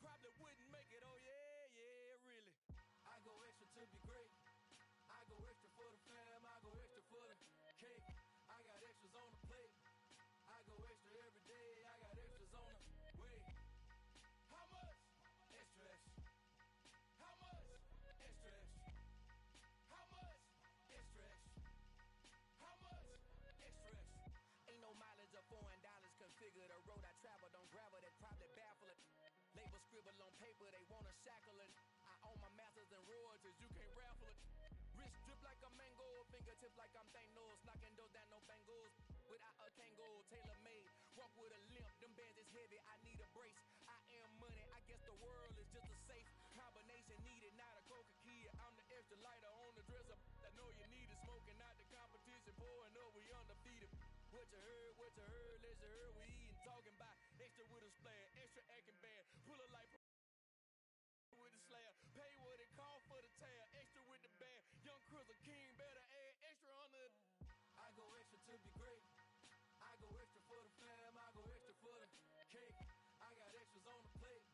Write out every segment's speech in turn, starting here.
probably wouldn't make it. Oh yeah, yeah, really. I go extra to be great. I go extra for the fam. I go extra for the cake. I got extras on the plate. I go extra every day. I got extras on the way. How much? Extra, extra. How much? Extra, extra. How much? Extra, extra. How much? Extra, extra. Ain't no mileage or $4 configure the road I travel. Don't gravel, that probably baffle it. Label scribble on paper, they wanna shackle it. I own my masters and royalties, you can't raffle it. Wrist drip like a mango, fingertips like I'm Thanos. Knocking those down, no bangles. Without a Kango, tailor-made. Walk with a limp, them bands is heavy, I need a brace. I am money, I guess the world is just a safe combination needed, not a coca key. I'm the extra lighter on the dresser. I know you need it, smoking out the competition, pouring up, we undefeated. What you heard, let's you heard, we eating, talking about extra with a splash, extra acting bad, pull a light with the slab, pay what it cost for the tab, extra with the band, young Chris a king, better add extra on the. I go extra to be great, I go extra for the fam, I go extra for the cake, I got extras on the plate,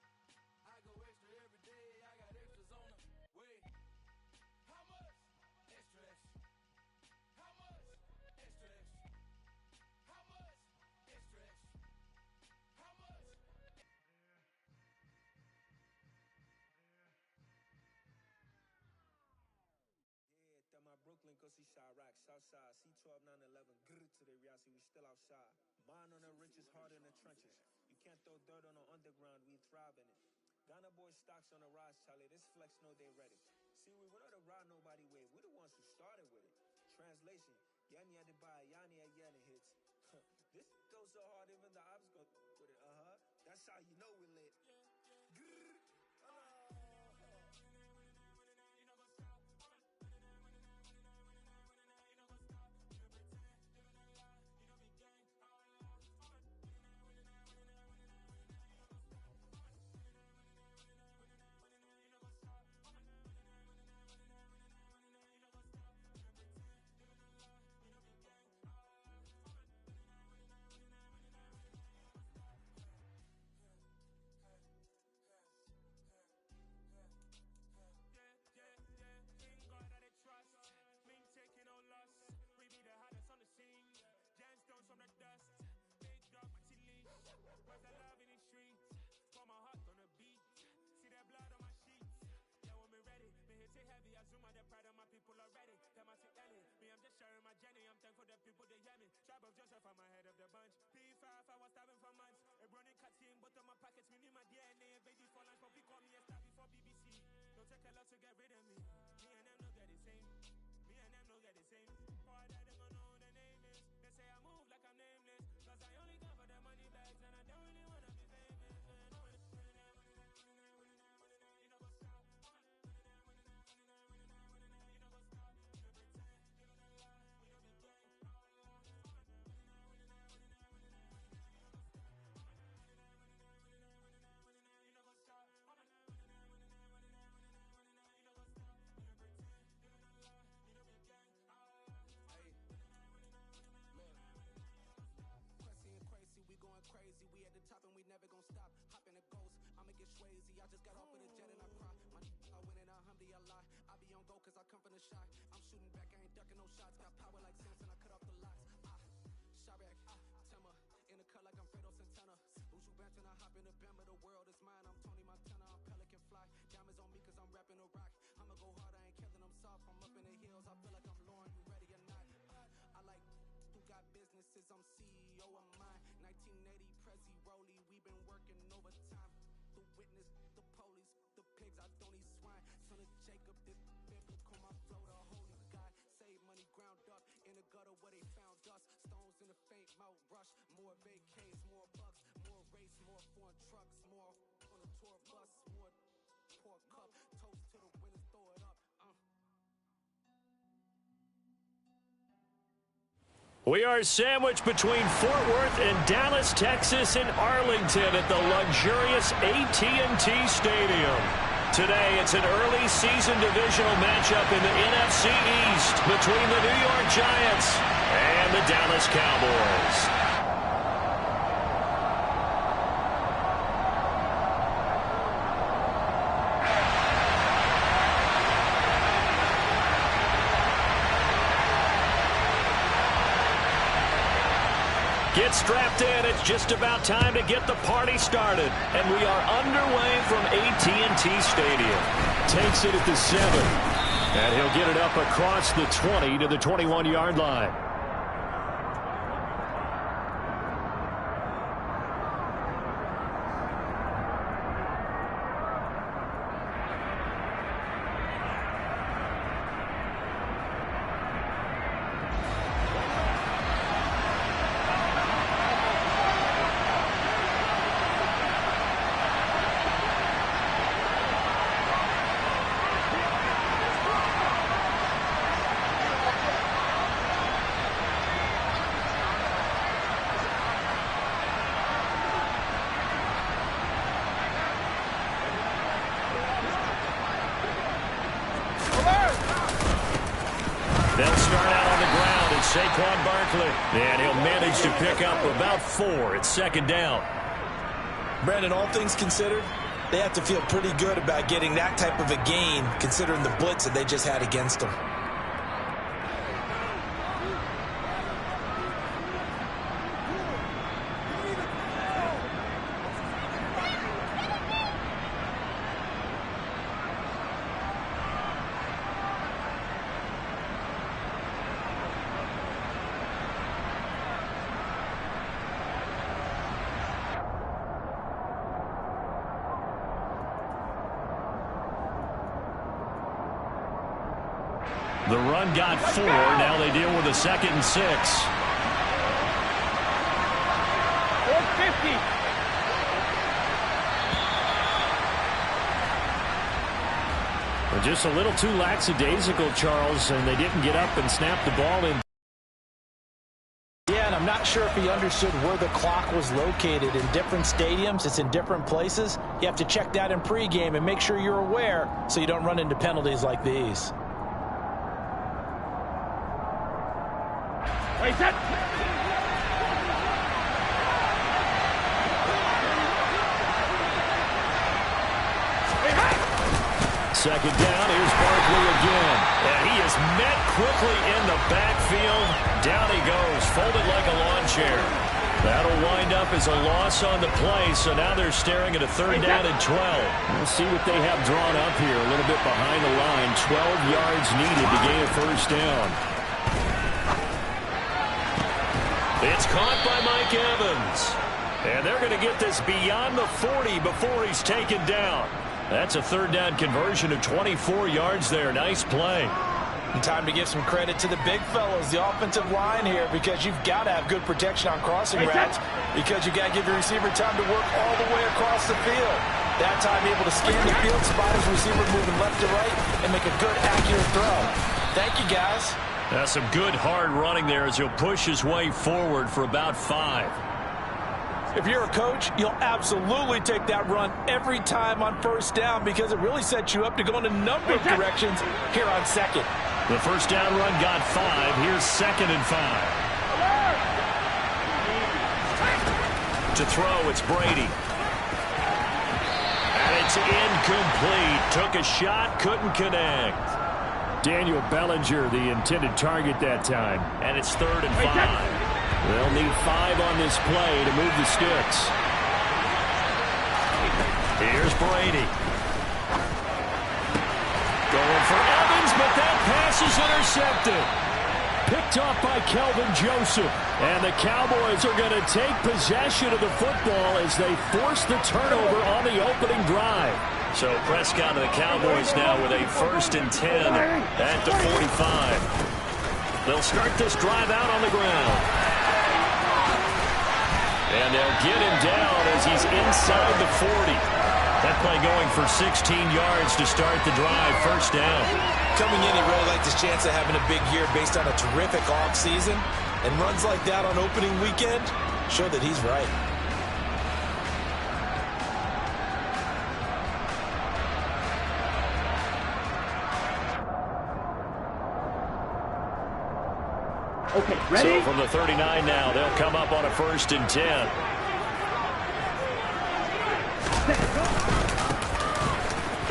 I go extra every day, I got extras on the way. How much? Extra, extra. How much? Extra, extra. How much? Extra, extra. How much? Yeah, that my Brooklyn, go see Chirac, Southside, C12, 911, grr to the reality, we still outside. Mine on the riches, hard in the trenches. You can't throw dirt on the underground, we thrive in it. Ghana boys stocks on the rise, Charlie, this flex know they ready. See, we went on the ride nobody wave, we the ones who started with it. Translation, Yani had to buy, Yani had Yanni hits. This goes so hard, even the ops go with it, That's how you know we lit. Grr. Taking no loss, we be the hottest on the scene. Gemstones from the dust, big dog with your leash. Where's the love in the streets? Pour my heart on the beat. See that blood on my sheets. Yeah, when me ready, me hit it heavy. I zoom out the pride of my people already. Them I see Ellie, me I'm just sharing my journey. I'm thankful the people they hear me. Tribe of Joseph, I'm ahead of the bunch. P5, I was starving for months. A running cut in, but on my pockets, me need my DNA. Baby for lunch, but we call me a star before BBC. Don't take a lot to get rid of me. Me and them don't get the same. Me and them don't get the same. Boy, that them gonna know the name is. They say I move like I'm nameless. Cause I only come for the money bags and I don't really wanna be famous. You know what's up? You know what's up? You don't pretend, you don't lie, you don't be gang. You know what's up? We going crazy, we at the top and we never gonna stop. Hop in a ghost, I'ma get swayzy. I just got off of the jet and I cry. I went in a Humvee, I lie. I be on go cause I come from the shot. I'm shooting back, I ain't ducking no shots. Got power like Samson, I cut off the locks. Chirac, Timmer, in the cut like I'm Fredo Santana. Buju Banton, I hop in the Bama, the world is mine. I'm Tony Montana, I'm Pelican Fly. Diamonds on me cause I'm rapping a rock. I'ma go hard, I ain't killing them soft. I'm up in the hills, I feel like I'm Lauren, you ready or not? I like who got businesses, I'm CEO of mine. 1980 Prezi Rolly, we been working overtime. The witness, the police, the pigs, I don't eat swine. Son of Jacob, this biblical, my flow, the holy God. Save money ground up in the gutter where they found us. Stones in the faint mouth rush. More vacays, more bucks, more race, more foreign trucks, more on a tour bus, more pour cup. Toast to the winners, throw it up. We are sandwiched between Fort Worth and Dallas, Texas, and Arlington at the luxurious AT&T Stadium. Today, it's an early season divisional matchup in the NFC East between the New York Giants and the Dallas Cowboys. Get strapped in. It's just about time to get the party started. And we are underway from AT&T Stadium. Takes it at the 7. And he'll get it up across the 20 to the 21-yard line. They'll start out on the ground. It's Saquon Barkley. And he'll manage to pick up about 4. It's second down. Brandon, all things considered, they have to feel pretty good about getting that type of a gain considering the blitz that they just had against them. The run got 4. Now they deal with a 2nd and 6. 450. They're just a little too lackadaisical, Charles, and they didn't get up and snap the ball in. Yeah, and I'm not sure if he understood where the clock was located. In different stadiums, it's in different places. You have to check that in pregame and make sure you're aware so you don't run into penalties like these. Wait, set. Second down, here's Barkley again. And he is met quickly in the backfield. Down he goes, folded like a lawn chair. That'll wind up as a loss on the play, so now they're staring at a 3rd down and 12. We'll see what they have drawn up here, a little bit behind the line. 12 yards needed to gain a 1st down. It's caught by Mike Evans. And they're going to get this beyond the 40 before he's taken down. That's a 3rd down conversion of 24 yards there. Nice play. And time to give some credit to the big fellows, the offensive line here, because you've got to have good protection on crossing routes because you've got to give your receiver time to work all the way across the field. That time able to scan the field, spot his receiver moving left to right, and make a good, accurate throw. Thank you, guys. That's some good hard running there as he'll push his way forward for about 5. If you're a coach, you'll absolutely take that run every time on 1st down because it really sets you up to go in a number of directions here on 2nd. The 1st down run got 5. Here's 2nd and 5. To throw, it's Brady. And it's incomplete. Took a shot, couldn't connect. Daniel Bellinger, the intended target that time. And it's 3rd and 5. They'll need 5 on this play to move the sticks. Here's Brady. Going for Evans, but that pass is intercepted. Picked off by Kelvin Joseph. And the Cowboys are going to take possession of the football as they force the turnover on the opening drive. So Prescott and the Cowboys now with a 1st and 10 at the 45. They'll start this drive out on the ground. And they'll get him down as he's inside the 40. That play going for 16 yards to start the drive. 1st down. Coming in, he really liked his chance of having a big year based on a terrific offseason. And runs like that on opening weekend show that he's right. Okay, ready? So from the 39 now, they'll come up on a 1st and 10.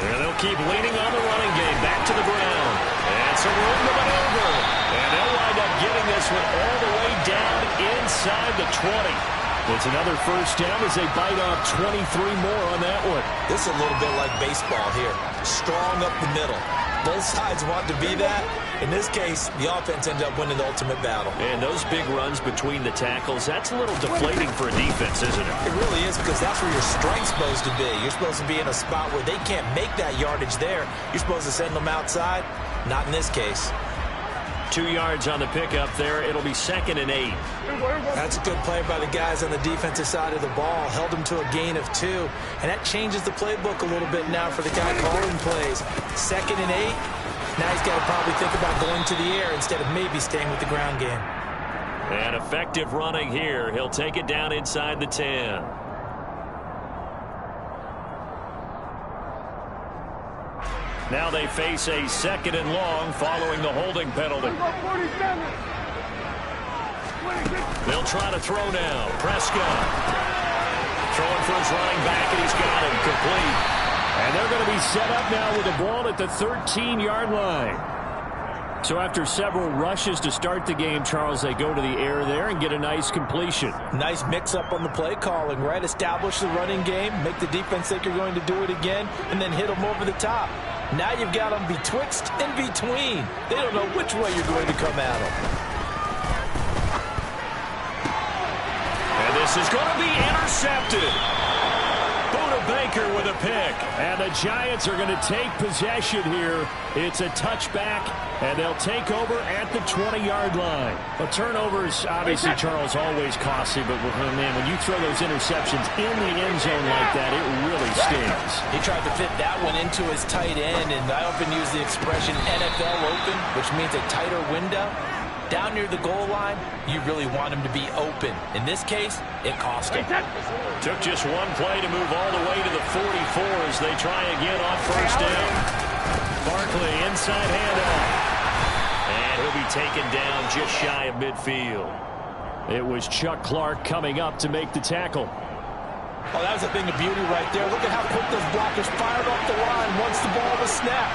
And they'll keep leaning on the running game. Back to the ground. And some room to maneuver. And they'll wind up getting this one all the way down inside the 20. It's another first down as they bite off 23 more on that one. This is a little bit like baseball here. Strong up the middle. Both sides want to be that. In this case, the offense ended up winning the ultimate battle. And those big runs between the tackles, that's a little deflating for a defense, isn't it? It really is, because that's where your strength's supposed to be. You're supposed to be in a spot where they can't make that yardage there. You're supposed to send them outside. Not in this case. 2 yards on the pickup there. It'll be 2nd and 8. That's a good play by the guys on the defensive side of the ball. Held them to a gain of 2. And that changes the playbook a little bit now for the guy calling plays. 2nd and 8. Now he's got to probably think about going to the air instead of maybe staying with the ground game. And effective running here. He'll take it down inside the 10. Now they face a 2nd and long following the holding penalty. They'll try to throw now. Prescott throwing for his running back, and he's got him complete. And they're going to be set up now with the ball at the 13-yard line. So after several rushes to start the game, Charles, they go to the air there and get a nice completion. Nice mix-up on the play calling, right? Establish the running game, make the defense think you're going to do it again, and then hit them over the top. Now you've got them betwixt and between. They don't know which way you're going to come at them. And this is going to be intercepted. Baker with a pick, and the Giants are going to take possession here. It's a touchback, and they'll take over at the 20-yard line. A turnover is obviously, Charles, always costly, but man, when you throw those interceptions in the end zone like that, it really stings. He tried to fit that one into his tight end, and I often use the expression NFL open, which means a tighter window. Down near the goal line, you really want him to be open. In this case, it cost him. Took just one play to move all the way to the 44 as they try again on first down. Barkley inside handoff. And he'll be taken down just shy of midfield. It was Chuck Clark coming up to make the tackle. Oh, that was a thing of beauty right there. Look at how quick those blockers fired off the line once the ball was snapped.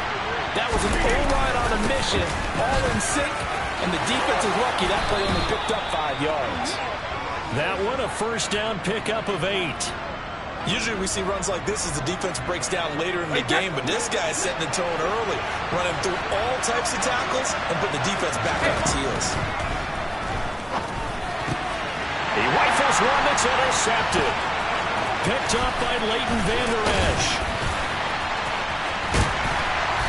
That was an O-line on a mission, all in sync. And the defense is lucky that play only picked up 5 yards. That one a first down pickup of 8. Usually we see runs like this as the defense breaks down later in the game, but this guy is setting the tone early, running through all types of tackles and putting the defense back on its heels. He rifles one that's intercepted. Picked up by Leighton Vander Esch.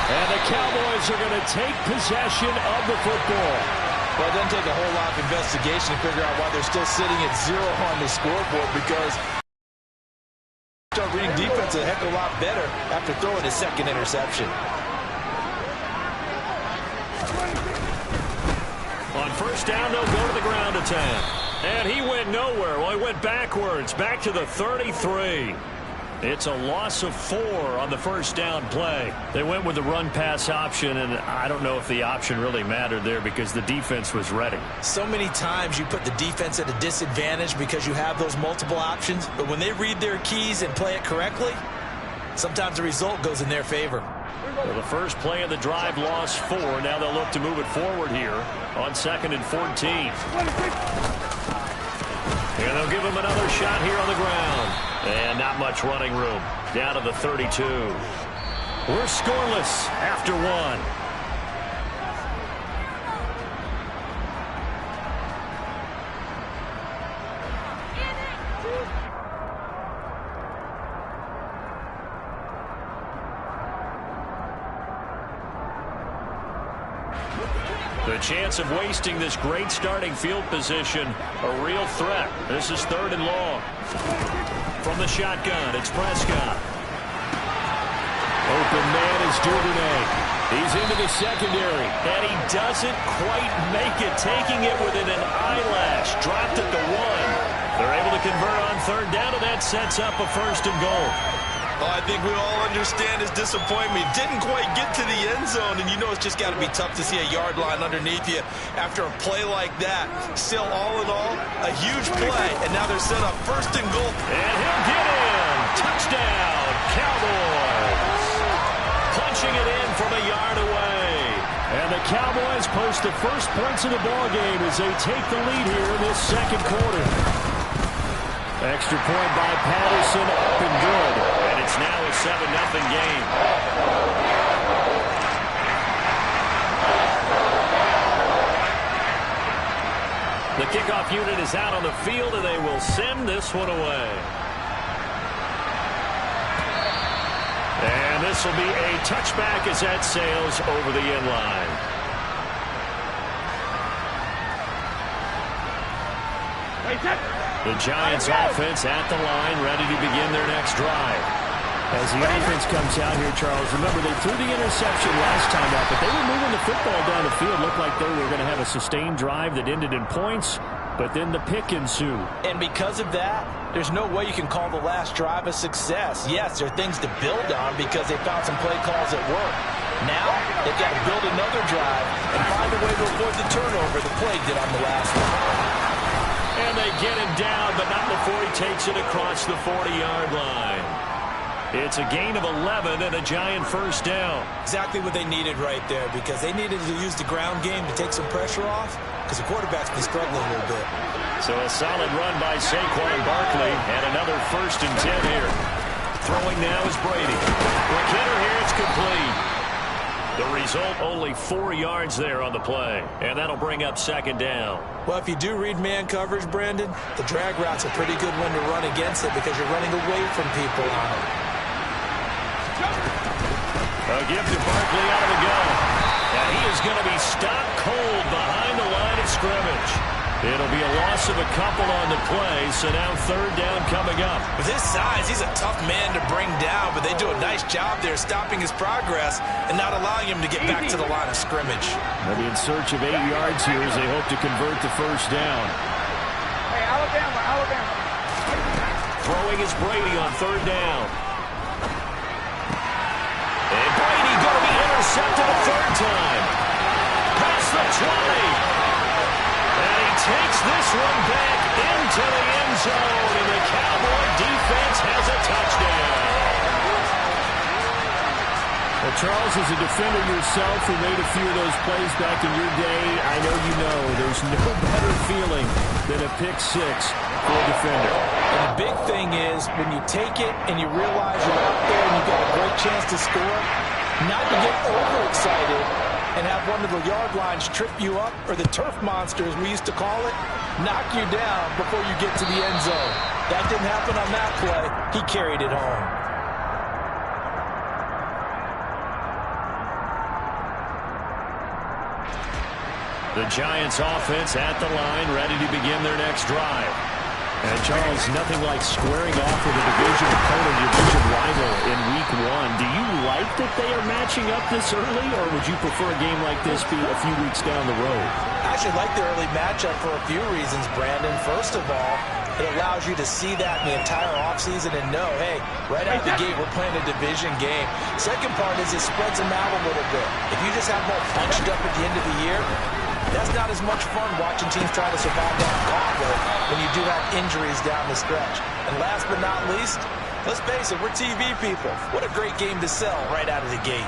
And the Cowboys are going to take possession of the football. Well, it doesn't take a whole lot of investigation to figure out why they're still sitting at 0 on the scoreboard, because start reading defense a heck of a lot better after throwing his 2nd interception. On first down, they'll go to the ground attack. And he went nowhere. Well, he went backwards, back to the 33. It's a loss of 4 on the first down play. They went with the run-pass option, and I don't know if the option really mattered there because the defense was ready. So many times you put the defense at a disadvantage because you have those multiple options, but when they read their keys and play it correctly, sometimes the result goes in their favor. Well, the first play of the drive lost 4. Now they'll look to move it forward here on 2nd and 14. And they'll give him another shot here on the ground. And not much running room. Down to the 32. We're scoreless after 1. The chance of wasting this great starting field position, a real threat. This is 3rd and long. From the shotgun, it's Prescott. Open man is Duvernay. He's into the secondary, and he doesn't quite make it, taking it within an eyelash. Dropped at the 1. They're able to convert on 3rd down, and that sets up a 1st and goal. Well, I think we all understand his disappointment. Didn't quite get to the end zone, and you know it's just got to be tough to see a yard line underneath you after a play like that. Still, all in all, a huge play, and now they're set up 1st and goal. And he'll get in. Touchdown, Cowboys. Punching it in from a yard away. And the Cowboys post the first points of the ball game as they take the lead here in this second quarter. Extra point by Patterson, up and good. And it's now a 7-0 game. The kickoff unit is out on the field, and they will send this one away. And this will be a touchback as that sails over the end line. The Giants offense at the line, ready to begin their next drive. As the offense comes out here, Charles, remember they threw the interception last time out, but they were moving the football down the field. Looked like they were going to have a sustained drive that ended in points, but then the pick ensued. And because of that, there's no way you can call the last drive a success. Yes, there are things to build on because they found some play calls that work. Now, they've got to build another drive and find a way to avoid the turnover the play did on the last one. And they get him down, but not before he takes it across the 40-yard line. It's a gain of 11 and a Giant first down. Exactly what they needed right there, because they needed to use the ground game to take some pressure off, because the quarterback's been struggling a little bit. So a solid run by Saquon Barkley, and another 1st and 10 here. Throwing now is Brady. Quick hitter here, it's complete. The result, only 4 yards there on the play, and that'll bring up 2nd down. Well, if you do read man coverage, Brandon, the drag route's a pretty good one to run against it because you're running away from people on it. A give to Barkley out of the gun. And he is going to be stopped cold behind the line of scrimmage. It'll be a loss of a couple on the play, so now 3rd down coming up. With his size, he's a tough man to bring down, but they do a nice job there stopping his progress and not allowing him to get back to the line of scrimmage. They'll be in search of 8 yards here as they hope to convert the 1st down. Hey, Alabama. Throwing is Brady on 3rd down. And Brady going to be intercepted a 3rd time. Past the 20. And he takes this one back into the end zone, and the Cowboy defense has a touchdown. Well, Charles, as a defender yourself who made a few of those plays back in your day, I know you know there's no better feeling than a pick 6 for a defender. And the big thing is when you take it and you realize you're out there and you've got a great chance to score, not to get overexcited and have one of the yard lines trip you up, or the turf monster, as we used to call it, knock you down before you get to the end zone. That didn't happen on that play. He carried it home. The Giants offense at the line, ready to begin their next drive. And Charles, nothing like squaring off with a division opponent, division rival in week 1. Do you like that they are matching up this early, or would you prefer a game like this be a few weeks down the road? I actually like the early matchup for a few reasons, Brandon. First of all, it allows you to see that in the entire offseason and know, hey, right out the gate, we're playing a division game. Second part is it spreads them out a little bit. If you just have them all bunched up at the end of the year, that's not as much fun watching teams try to survive that gauntlet when you do have injuries down the stretch. And last but not least, let's face it, we're TV people. What a great game to sell right out of the gate.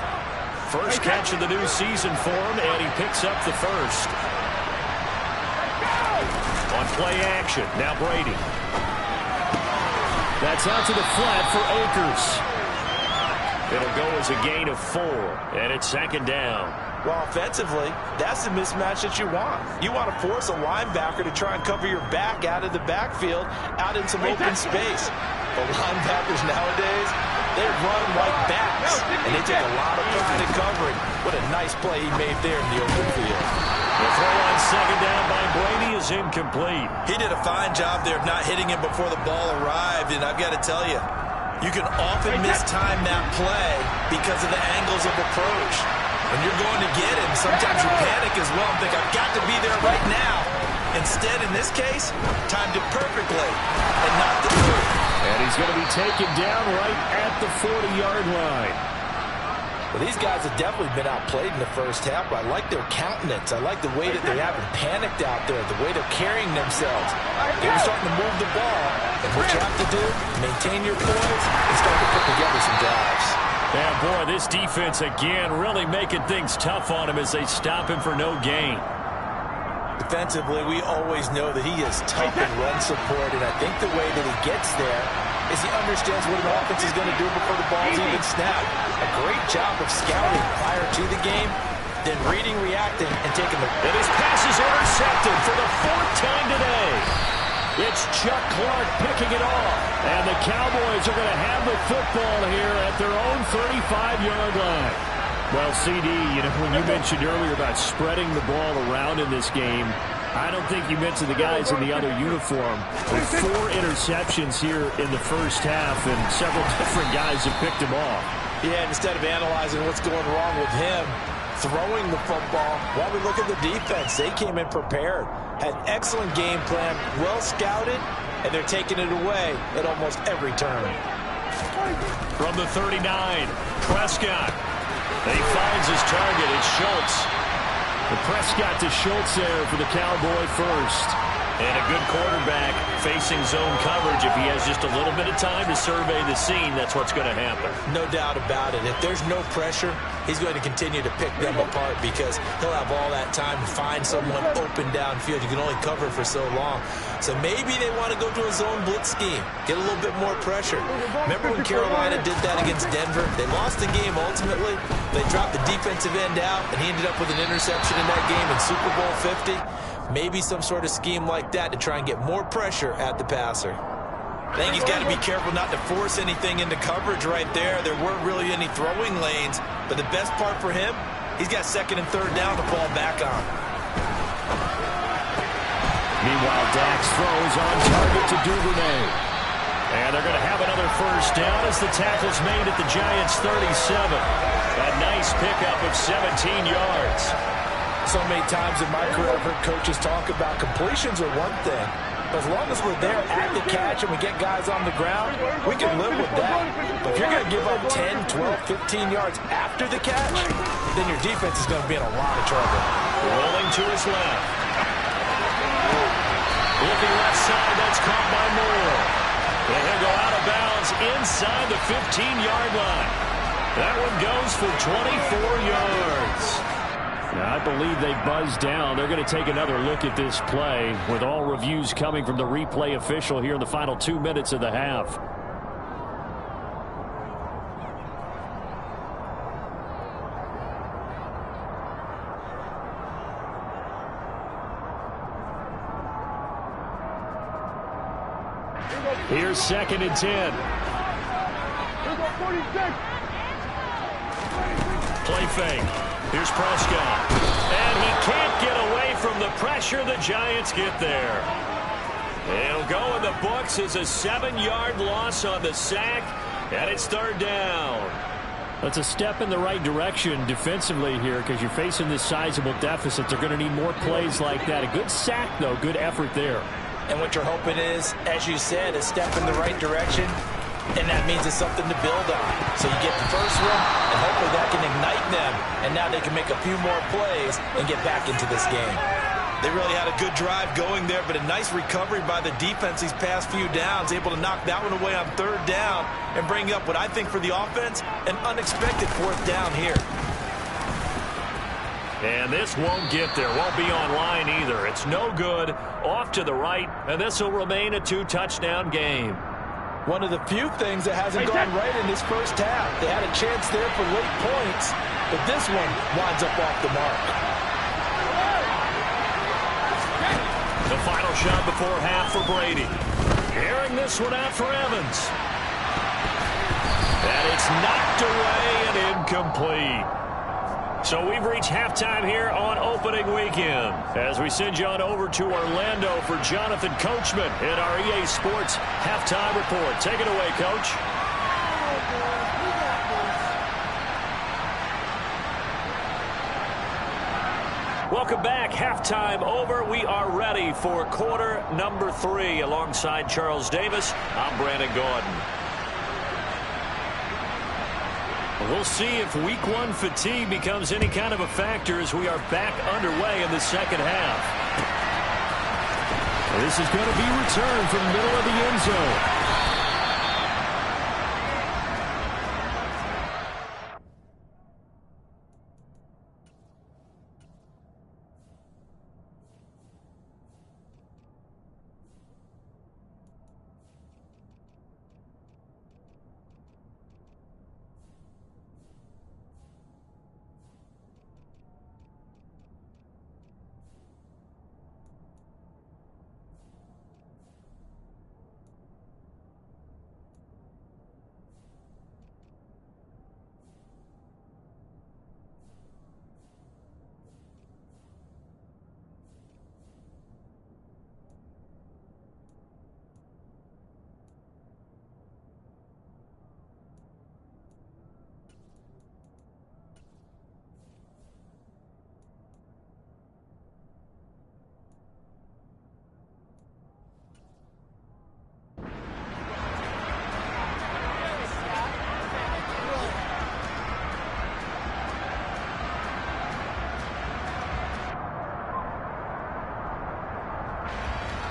First catch of the new season for him, and he picks up the 1st. On play action, now Brady. That's out to the flat for Akers. It'll go as a gain of 4, and it's 2nd down. Well, offensively, that's the mismatch that you want. You want to force a linebacker to try and cover your back out of the backfield, out in some open space. But linebackers nowadays, they run like backs, and they take a lot of pride in covering. What a nice play he made there in the open field. The throw on 2nd down by Brady is incomplete. He did a fine job there of not hitting him before the ball arrived, and I've got to tell you, you can often mistime that play because of the angles of approach. When you're going to get him, sometimes you panic as well and think, I've got to be there right now. Instead, in this case, timed it perfectly and knocked it through. And he's going to be taken down right at the 40-yard line. Well, these guys have definitely been outplayed in the first half, but I like their countenance. I like the way that they haven't panicked out there, the way they're carrying themselves. They're starting to move the ball, and what you have to do, maintain your poise and start to put together some drives. And boy, this defense again really making things tough on him as they stop him for no gain. Defensively, we always know that he is tough in run support, and I think the way that he gets there is he understands what an offense is going to do before the ball's even snapped. A great job of scouting prior to the game, then reading, reacting, and taking the... And his pass is intercepted for the 4th time today. It's Chuck Clark picking it off. And the Cowboys are going to have the football here at their own 35-yard line. Well, CD, when you mentioned earlier about spreading the ball around in this game, I don't think you mentioned the guys in the other uniform. With 4 interceptions here in the first half, and several different guys have picked him off. Yeah, instead of analyzing what's going wrong with him, throwing the football, while we look at the defense, they came in prepared, had excellent game plan, well scouted, and they're taking it away at almost every turn. From the 39, Prescott. And he finds his target. It's Schultz. The Prescott to Schultz there for the Cowboy first. And a good quarterback facing zone coverage. If he has just a little bit of time to survey the scene, that's what's going to happen. No doubt about it. If there's no pressure, he's going to continue to pick them apart because he'll have all that time to find someone open downfield. You can only cover for so long. So maybe they want to go to a zone blitz scheme, get a little bit more pressure. Remember when Carolina did that against Denver? They lost the game ultimately. They dropped the defensive end out, and he ended up with an interception in that game in Super Bowl 50. Maybe some sort of scheme like that to try and get more pressure at the passer. I think he's got to be careful not to force anything into coverage right there. There weren't really any throwing lanes, but the best part for him, he's got 2nd and 3rd down to fall back on. Meanwhile, Dax throws on target to Duvernay. And they're going to have another first down as the tackle's made at the Giants' 37. A nice pickup of 17 yards. So many times in my career, I've heard coaches talk about completions are one thing. But as long as we're there at the catch and we get guys on the ground, we can live with that. But if you're going to give up 10, 12, 15 yards after the catch, then your defense is going to be in a lot of trouble. Rolling to his left. Looking left side, that's caught by Moore. And he'll go out of bounds inside the 15-yard line. That one goes for 24 yards. I believe they buzzed down. They're going to take another look at this play with all reviews coming from the replay official here in the final 2 minutes of the half. Here's 2nd and 10. Play fake. Here's Prescott. And he can't get away from the pressure. The Giants get there. It'll go in the books as a 7-yard loss on the sack. And it's 3rd down. That's a step in the right direction defensively here because you're facing this sizable deficit. They're going to need more plays like that. A good sack, though. Good effort there. And what you're hoping is, as you said, a step in the right direction. And that means it's something to build on. So you get the first one, and hopefully that can ignite them. And now they can make a few more plays and get back into this game. They really had a good drive going there, but a nice recovery by the defense these past few downs, able to knock that one away on 3rd down and bring up what I think for the offense, an unexpected 4th down here. And this won't get there, won't be online either. It's no good, off to the right, and this will remain a 2-touchdown game. One of the few things that hasn't gone right in this first half. They had a chance there for late points, but this one winds up off the mark. The final shot before half for Brady. Airing this one out for Evans. And it's knocked away and incomplete. So we've reached halftime here on opening weekend as we send you on over to Orlando for Jonathan Coachman in our EA Sports halftime report. Take it away, Coach. Welcome back. Halftime over. We are ready for quarter number 3. Alongside Charles Davis, I'm Brandon Gordon. We'll see if week 1 fatigue becomes any kind of a factor as we are back underway in the second half. This is going to be returned from the middle of the end zone.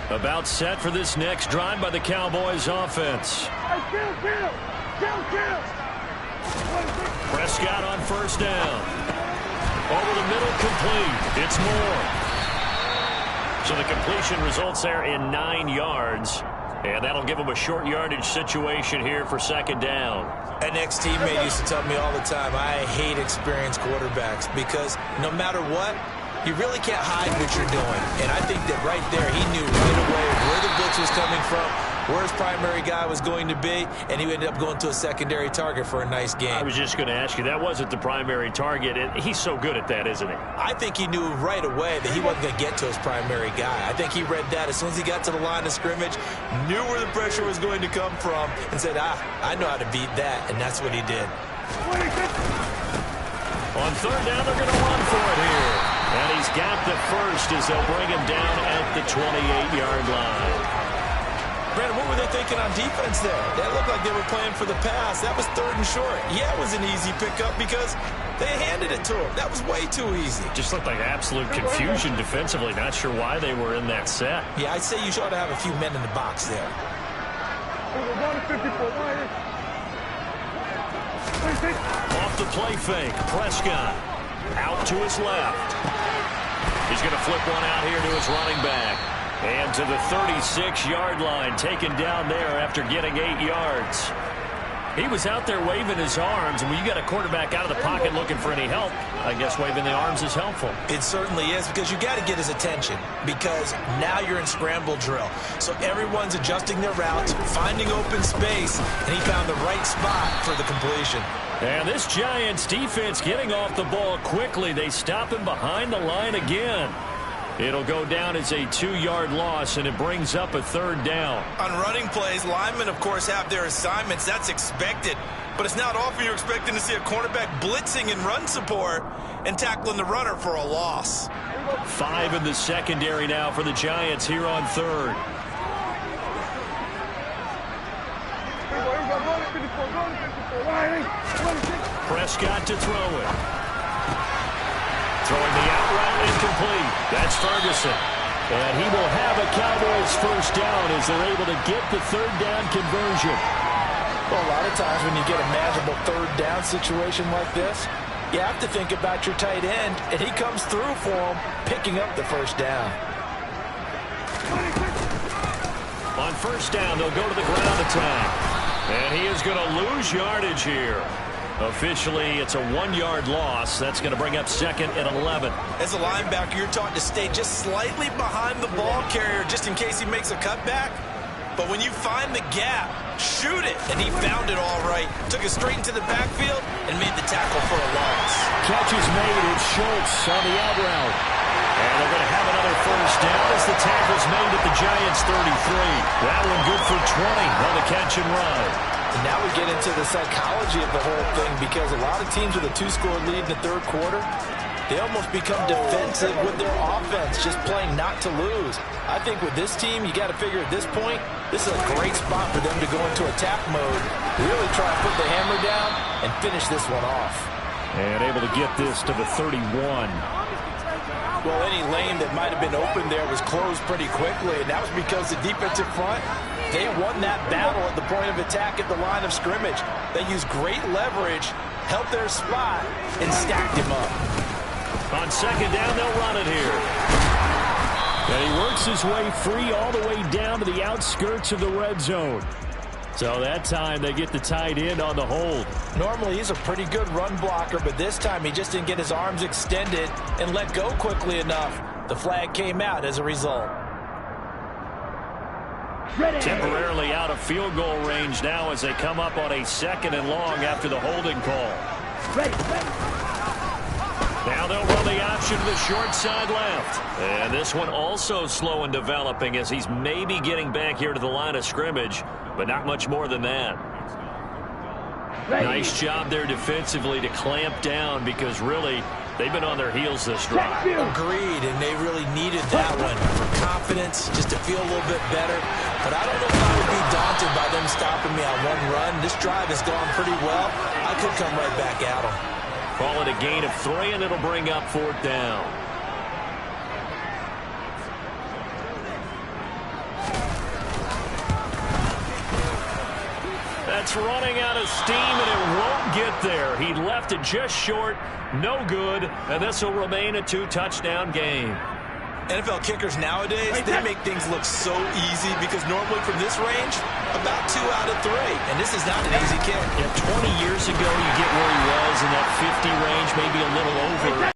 About set for this next drive by the Cowboys offense. Prescott on first down. Over the middle, complete. It's Moore. So the completion results there in 9 yards. And that'll give him a short yardage situation here for second down. An ex-teammate used to tell me all the time, I hate experienced quarterbacks because no matter what, you really can't hide what you're doing. And I think that right there, he knew right away where the blitz was coming from, where his primary guy was going to be, and he ended up going to a secondary target for a nice game. I was just going to ask you, that wasn't the primary target, and he's so good at that, isn't he? I think he knew right away that he wasn't going to get to his primary guy. I think he read that as soon as he got to the line of scrimmage, knew where the pressure was going to come from, and said, I know how to beat that, and that's what he did. On third down, they're going to run for it here. And he's got the first as they'll bring him down at the 28-yard line. Brandon, what were they thinking on defense there? That looked like they were playing for the pass. That was third and short. Yeah, it was an easy pickup because they handed it to him. That was way too easy. Just looked like absolute confusion defensively. Not sure why they were in that set. Yeah, I'd say you ought to have a few men in the box there. Off the play fake, Prescott out to his left. He's going to flip one out here to his running back. And to the 36-yard line, taken down there after getting 8 yards. He was out there waving his arms, and when you got a quarterback out of the pocket looking for any help, I guess waving the arms is helpful. It certainly is, because you got to get his attention, because now you're in scramble drill. So everyone's adjusting their routes, finding open space, and he found the right spot for the completion. And this Giants defense getting off the ball quickly. They stop him behind the line again. It'll go down as a 2-yard loss, and it brings up a third down. On running plays, linemen, of course, have their assignments. That's expected. But it's not often you're expecting to see a cornerback blitzing in run support and tackling the runner for a loss. 5 in the secondary now for the Giants here on third. Prescott to throw it. Throwing the out route incomplete. That's Ferguson. And he will have a Cowboys first down as they're able to get the third down conversion. Well, a lot of times when you get a manageable third down situation like this, you have to think about your tight end, and he comes through for him, picking up the first down. On first down, they'll go to the ground attack. And he is going to lose yardage here. Officially, it's a 1-yard loss. That's going to bring up second and 11. As a linebacker, you're taught to stay just slightly behind the ball carrier just in case he makes a cutback. But when you find the gap, shoot it. And he found it all right. Took it straight into the backfield and made the tackle for a loss. Catch is made. It's Schultz on the out route. And they're going to have another first down as the tackle's made at the Giants' 33. That one good for 20 on the catch and run. And now we get into the psychology of the whole thing, because a lot of teams with a 2-score lead in the third quarter, they almost become defensive with their offense, just playing not to lose. I think with this team, you got to figure at this point, this is a great spot for them to go into attack mode, really try to put the hammer down and finish this one off. And able to get this to the 31. Well, any lane that might have been open there was closed pretty quickly, and that was because the defensive front, they won that battle at the point of attack at the line of scrimmage. They used great leverage, held their spot, and stacked him up. On second down, they'll run it here. And he works his way free all the way down to the outskirts of the red zone. So that time they get the tight end on the hold. Normally he's a pretty good run blocker, but this time he just didn't get his arms extended and let go quickly enough. The flag came out as a result. Temporarily out of field goal range now as they come up on a second and long after the holding call. Now they'll run the option to the short side left. And this one also slow in developing as he's maybe getting back here to the line of scrimmage, but not much more than that. Nice job there defensively to clamp down, because really they've been on their heels this drive. Agreed, and they really needed that one for confidence, just to feel a little bit better. But I don't know if I would be daunted by them stopping me on one run. This drive has gone pretty well. I could come right back at them. Call it a gain of 3, and it'll bring up fourth down. It's running out of steam, and it won't get there. He left it just short, no good, and this will remain a 2-touchdown game. NFL kickers nowadays, they make things look so easy because normally from this range, about 2 out of 3. And this is not an easy kick. Yeah, 20 years ago, you get where he was in that 50 range, maybe a little over.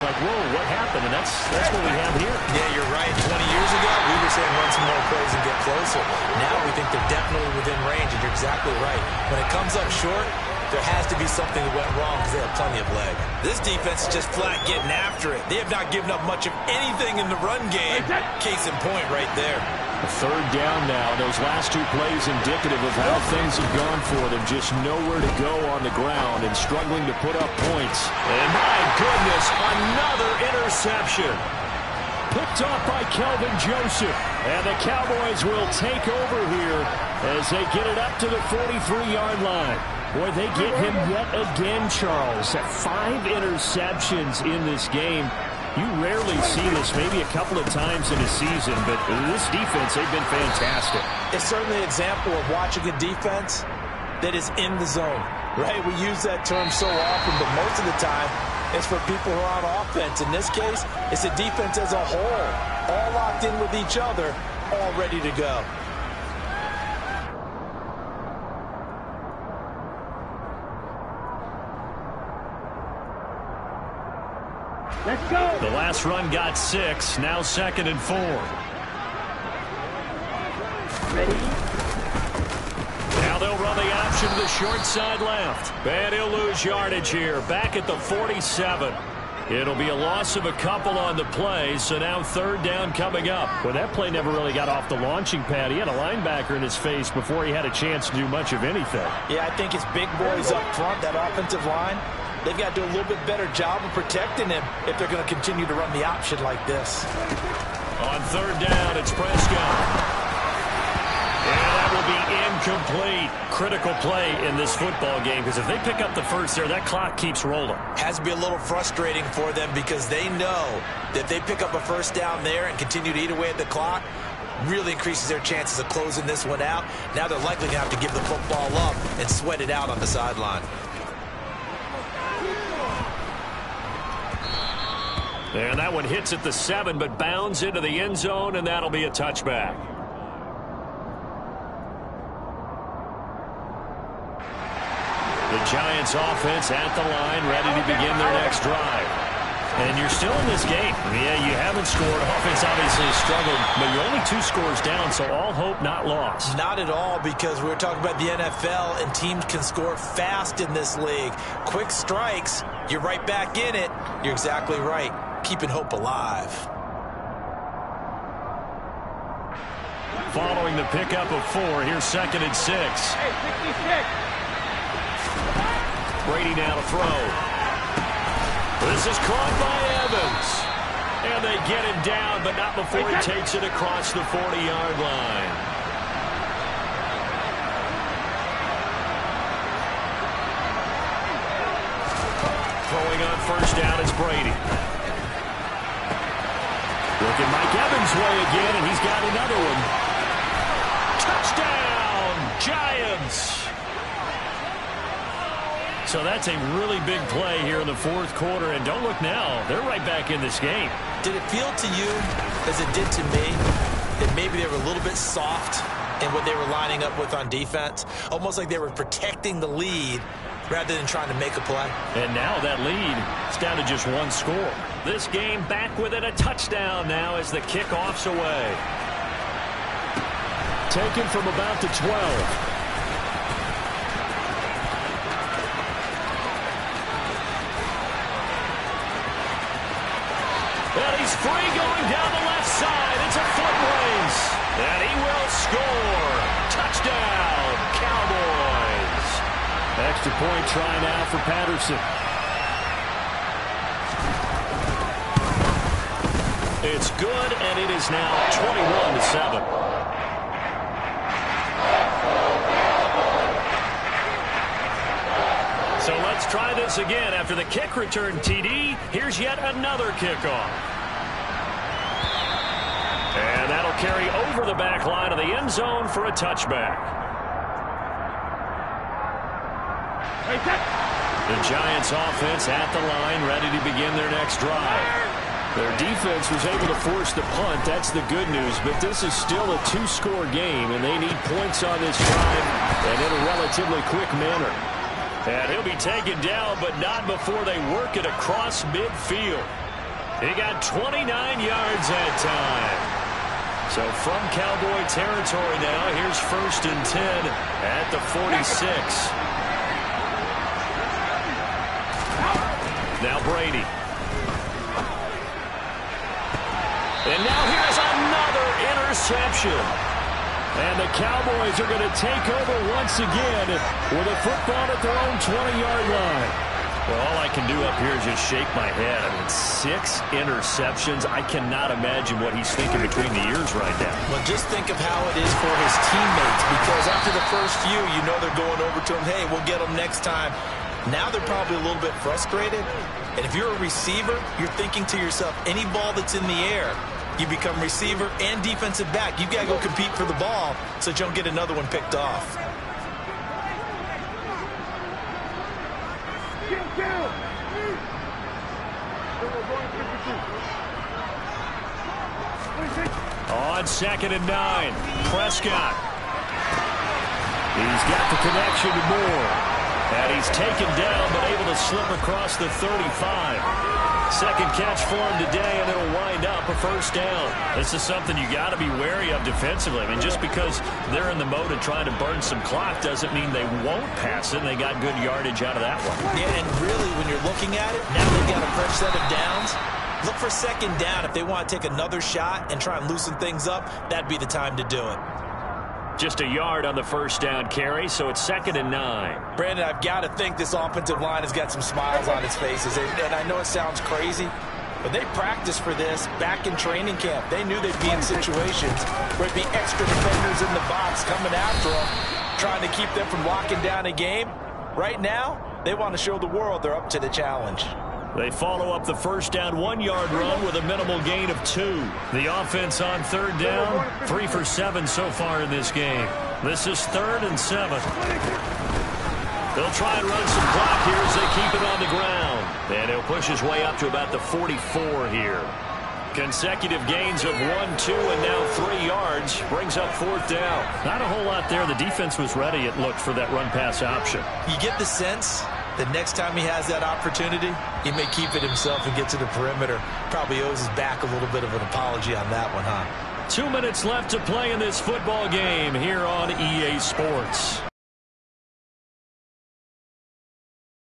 Like, whoa, what happened? And that's what we have here. Yeah, you're right. 20 years ago, we were saying run some more plays and get closer. Now we think they're definitely within range, and you're exactly right. When it comes up short, there has to be something that went wrong because they have plenty of leg. This defense is just flat getting after it. They have not given up much of anything in the run game. Case in point right there. A third down now. Those last 2 plays indicative of how things have gone for them. Just nowhere to go on the ground and struggling to put up points. And my goodness, another interception. Picked off by Kelvin Joseph. And the Cowboys will take over here as they get it up to the 43-yard line. Boy, they get him yet again, Charles. 5 interceptions in this game. You rarely see this, maybe a couple of times in a season, but this defense, they've been fantastic. It's certainly an example of watching a defense that is in the zone, right? We use that term so often, but most of the time, it's for people who are on offense. In this case, it's a defense as a whole, all locked in with each other, all ready to go. Let's go. The last run got 6, now 2nd and 4. Ready? Now they'll run the option to the short side left. And he'll lose yardage here, back at the 47. It'll be a loss of a couple on the play, so now 3rd down coming up. Well, that play never really got off the launching pad. He had a linebacker in his face before he had a chance to do much of anything. Yeah, I think it's big boys up front, that offensive line. They've got to do a little bit better job of protecting him if they're going to continue to run the option like this. On 3rd down, it's Prescott. And that will be incomplete. Critical play in this football game because if they pick up the first there, that clock keeps rolling. Has to be a little frustrating for them because they know that if they pick up a first down there and continue to eat away at the clock, really increases their chances of closing this one out. Now they're likely going to have to give the football up and sweat it out on the sideline. And that one hits at the 7, but bounds into the end zone, and that'll be a touchback. The Giants offense at the line, ready to begin their next drive. And you're still in this game. Yeah, you haven't scored. Offense obviously has struggled, but you're only 2 scores down, so all hope not lost. Not at all, because we were talking about the NFL, and teams can score fast in this league. Quick strikes, you're right back in it. You're exactly right. Keeping hope alive. Following the pickup of 4, here's 2nd and 6. Hey, 66. Brady now to throw. This is caught by Evans. And they get him down, but not before he takes it across the 40-yard line. Throwing on 1st down, it's Brady. Looking Mike Evans' way again, and he's got another one. Touchdown, Giants! So that's a really big play here in the 4th quarter, and don't look now, they're right back in this game. Did it feel to you, as it did to me, that maybe they were a little bit soft in what they were lining up with on defense? Almost like they were protecting the lead rather than trying to make a play. And now that lead is down to just 1 score. This game back within a touchdown now as the kickoff's away. Taken from about the 12. And he's free going down the left side. It's a foot race. And he will score. Touchdown, Cowboys. Extra point try now for Patterson. It's good, and it is now 21-7. So let's try this again. After the kick return TD, here's yet another kickoff. And And that'll carry over the back line of the end zone for a touchback. The Giants offense at the line, ready to begin their next drive. Their defense was able to force the punt. That's the good news. But this is still a two-score game, and they need points on this drive and in a relatively quick manner. And he'll be taken down, but not before they work it across midfield. He got 29 yards that time. So from Cowboy territory now, here's 1st and 10 at the 46. Now Brady. And now here's another interception. And the Cowboys are going to take over once again with a football at their own 20-yard line. Well, all I can do up here is just shake my head. I mean, 6 interceptions. I cannot imagine what he's thinking between the ears right now. Well, just think of how it is for his teammates, because after the first few, you know they're going over to him, hey, we'll get him next time. Now they're probably a little bit frustrated. And if you're a receiver, you're thinking to yourself, any ball that's in the air, you become receiver and defensive back. You've got to go compete for the ball so that you don't get another one picked off. On 2nd and 9, Prescott. He's got the connection to Moore. And he's taken down, but able to slip across the 35. Second catch for him today, and it'll wind up a 1st down. This is something you got to be wary of defensively. I mean, just because they're in the mode of trying to burn some clock doesn't mean they won't pass it. They got good yardage out of that one. Yeah, and really, when you're looking at it, now they've got a fresh set of downs. Look for 2nd down. If they want to take another shot and try and loosen things up, that'd be the time to do it. Just a yard on the 1st down carry, so it's 2nd and 9. Brandon, I've got to think this offensive line has got some smiles on its faces. And I know it sounds crazy, but they practiced for this back in training camp. They knew they'd be in situations where it'd be extra defenders in the box coming after them, trying to keep them from locking down a game. Right now, they want to show the world they're up to the challenge. They follow up the 1st down 1-yard run with a minimal gain of 2. The offense on 3rd down, 3 for 7 so far in this game. This is 3rd and 7. They'll try and run some clock here as they keep it on the ground. And he'll push his way up to about the 44 here. Consecutive gains of 1, 2, and now 3 yards brings up 4th down. Not a whole lot there. The defense was ready, it looked, for that run-pass option. You get the sense the next time he has that opportunity, he may keep it himself and get to the perimeter. Probably owes his back a little bit of an apology on that one, huh? 2 minutes left to play in this football game here on EA Sports.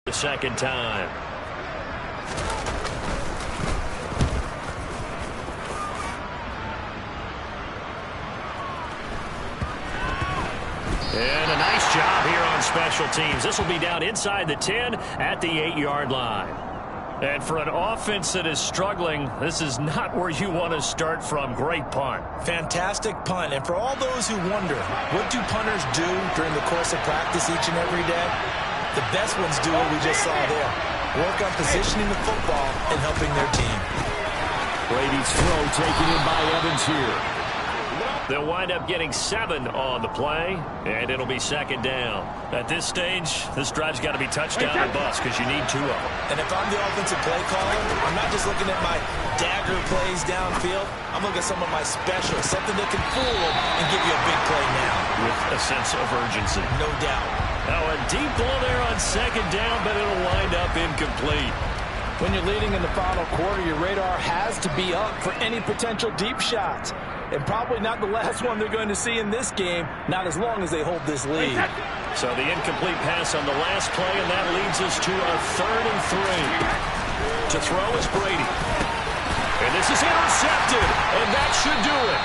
The 2nd time. And a nice job here on special teams. This will be down inside the 10 at the 8-yard line. And for an offense that is struggling, this is not where you want to start from. Great punt. Fantastic punt. And for all those who wonder, what do punters do during the course of practice each and every day? The best ones do what we just saw there. Work on positioning the football and helping their team. Brady's throw taken in by Evans here. They'll wind up getting 7 on the play, and it'll be 2nd down. At this stage, this drive's got to be touchdown or bust because you need 2 of them. And if I'm the offensive play caller, I'm not just looking at my dagger plays downfield. I'm looking at some of my specials, something that can fool them and give you a big play now. With a sense of urgency. No doubt. Now a deep ball there on 2nd down, but it'll wind up incomplete. When you're leading in the final quarter, your radar has to be up for any potential deep shots. And probably not the last one they're going to see in this game, not as long as they hold this lead. So the incomplete pass on the last play, and that leads us to a 3rd and 3. To throw is Brady. And this is intercepted, and that should do it.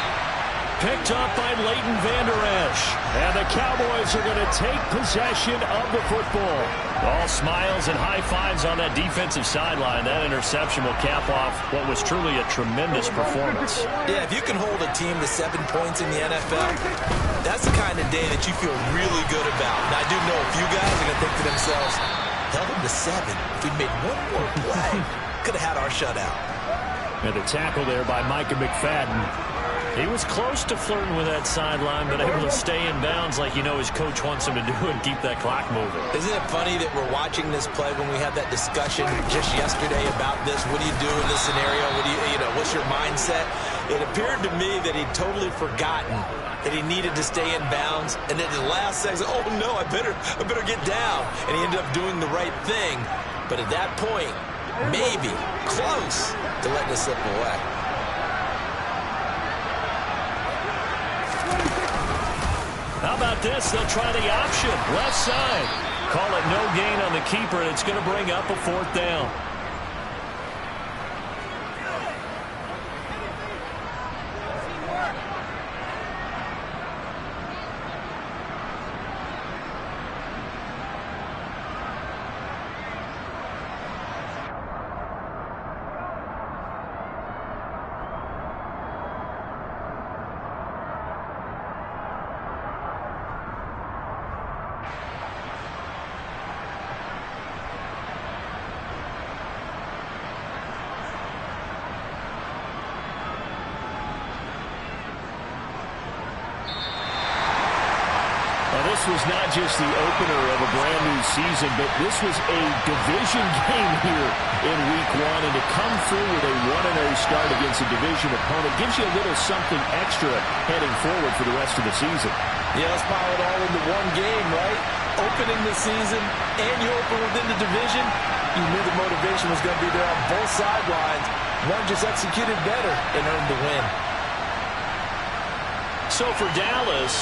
Picked up by Leighton Vander Esch. And the Cowboys are going to take possession of the football. All smiles and high fives on that defensive sideline. That interception will cap off what was truly a tremendous performance. Yeah, if you can hold a team to 7 points in the NFL, that's the kind of day that you feel really good about. And I do know a few guys are going to think to themselves, held them to 7. If we'd made one more play, could have had our shutout. And the tackle there by Micah McFadden. He was close to flirting with that sideline, but able to stay in bounds like his coach wants him to do and keep that clock moving. Isn't it funny that we're watching this play when we had that discussion just yesterday about this? What do you do in this scenario? What do what's your mindset? It appeared to me that he'd totally forgotten that he needed to stay in bounds, and then at the last second, oh no, I better get down. And he ended up doing the right thing. But at that point, maybe close to letting it slip away. How about this? They'll try the option. Left side. Call it no gain on the keeper, and it's going to bring up a 4th down. This was not just the opener of a brand new season, but this was a division game here in Week 1. And to come through with a 1-0 start against a division opponent gives you a little something extra heading forward for the rest of the season. Yeah, let's pile it all into one game, right? Opening the season, and you open within the division. You knew the motivation was going to be there on both sidelines. One just executed better and earned the win. So for Dallas,